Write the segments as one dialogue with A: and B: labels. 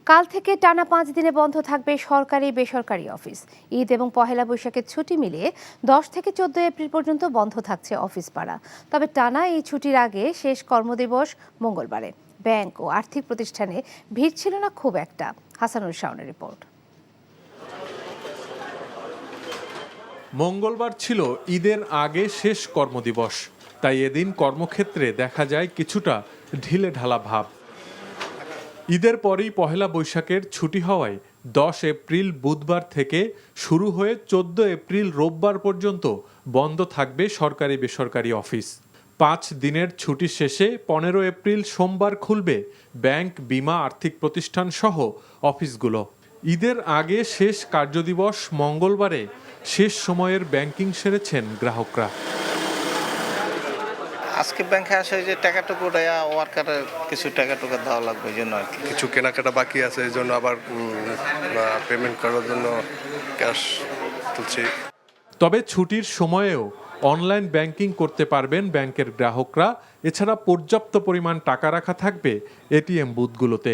A: কাল থেকে টানা 5 দিনে বন্ধ থাকবে সরকারি বেসরকারি অফিস। ঈদ এবং পহেলা বৈশাখের ছুটি মিলিয়ে 10 থেকে 14 এপ্রিল পর্যন্ত বন্ধ থাকছে অফিস পাড়া। তবে টানা এই ছুটির আগে শেষ কর্মদিবস মঙ্গলবারে। ব্যাংক ও আর্থিক প্রতিষ্ঠানে ভিড় ছিল না খুব একটা। হাসানুল শাওনের রিপোর্ট।
B: মঙ্গলবার ছিল ঈদের আগে শেষ কর্মদিবস, তাই এদিন কর্মক্ষেত্রে দেখা যায় কিছুটা ঢিলে ঢালা ভাব। ঈদের পরেই পহেলা বৈশাখের ছুটি হওয়ায় 10 এপ্রিল বুধবার থেকে শুরু হয়ে 14 এপ্রিল রোববার পর্যন্ত বন্ধ থাকবে সরকারি বেসরকারি অফিস। 5 দিনের ছুটি শেষে 15 এপ্রিল সোমবার খুলবে ব্যাংক, বিমা, আর্থিক প্রতিষ্ঠান সহ অফিসগুলো। ঈদের আগে শেষ কার্যদিবস মঙ্গলবারে শেষ সময়ের ব্যাংকিং সেরেছেন গ্রাহকরা।
C: আজকে ব্যাংকে আসে যে টাকাটুকু ওয়ার্কারের কিছু টাকাটুকু দেওয়া লাগবে, এই জন্য আর কি।
D: কিছু কেনাকাটা বাকি আছে, এই জন্য আবার পেমেন্ট করার জন্য ক্যাশ তুলছি।
B: তবে ছুটির সময়েও অনলাইন ব্যাংকিং করতে পারবেন ব্যাংকের গ্রাহকরা। এছাড়া পর্যাপ্ত পরিমাণ টাকা রাখা থাকবে এটিএম বুথগুলোতে।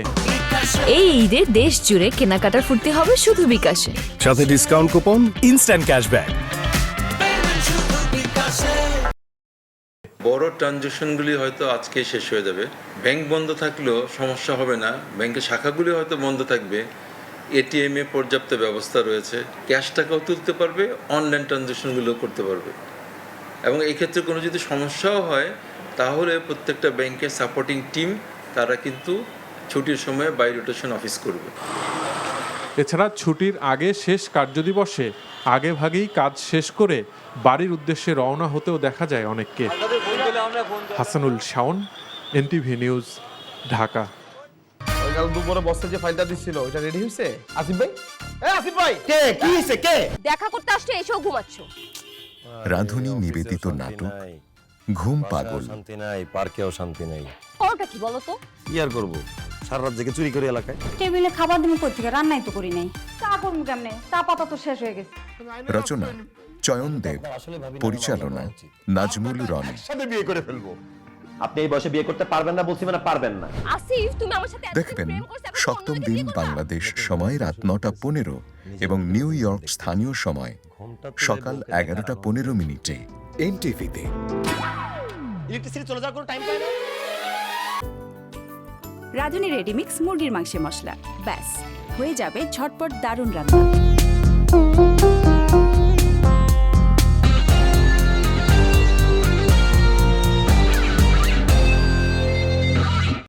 E: এই ঈদে দেশ জুড়ে কেনাকাটার ফুর্তি হবে শুধু বিকাশে,
F: সাথে ডিসকাউন্ট কুপন, ইনস্ট্যান্ট ক্যাশব্যাক।
G: বড় ট্রানজ্যাকশনগুলি হয়তো আজকে শেষ হয়ে যাবে। ব্যাংক বন্ধ থাকলেও সমস্যা হবে না, ব্যাংকের শাখাগুলি হয়তো বন্ধ থাকবে। এটিএম এ পর্যাপ্ত ব্যবস্থা রয়েছে, ক্যাশ টাকাও তুলতে পারবে, অনলাইন ট্রানজ্যাকশনগুলো করতে পারবে। এবং এই ক্ষেত্রে কোনো যদি সমস্যাও হয় তাহলে প্রত্যেকটা ব্যাংকের সাপোর্টিং টিম তারা কিন্তু ছুটির সময় বাই রোটেশন অফিস করবে।
B: এছাড়া ছুটির আগে শেষ কার্যদিবসে আগেভাগেই কাজ শেষ করে বাড়ির উদ্দেশ্যে রওনা হতেও দেখা যায় অনেককে। Hasanul Shaon, NTV news, Dhaka.
H: কাল দুপুরে বসে যে ফাইলটা দিছিল ওটা রেডি হইছে? আসিফ ভাই, আসিফ ভাই, কে কি হইছে? কে
I: দেখা করতে আসছে এসেও ঘুমাচ্ছ?
F: রাধুনী নিবেদিত নাটক ঘুম পাগল।
J: শান্তি নাই, পার্কেও শান্তি নাই।
I: করটা কি বলো তো?
J: কি আর করবো, সারা রাত জেগে চুরি করে এলাকায়।
K: টেবিলে খাবার দিন কই থেকে? রান্নাই তো করি নাই। চা করব কেমনে? চা পাতা তো শেষ হয়ে গেছে।
F: রচনা চয়ন দেব, পরিচালনা নাজমুল রনি।
H: সাথে বিয়ে করে ফেলবো।
J: আপনি এই বয়সে বিয়ে করতে পারবেন না বলছি, মানে পারবেন না।
I: আসিফ, তুমি আমার সাথে
F: দেখবেন সপ্তম দিন বাংলাদেশ সময় রাত 9:15 এবং নিউ ইয়র্ক স্থানীয় সময় সকাল 11:15 এনটিভিতে।
H: ইলেকট্রিসিটি চলে যাওয়ার কোনো টাইম পায় না।
K: রাঁধুনি রেডিমিক্স মুরগির মাংসের মশলা, ব্যাস হয়ে যাবে ঝটপট দারুণ রান্না।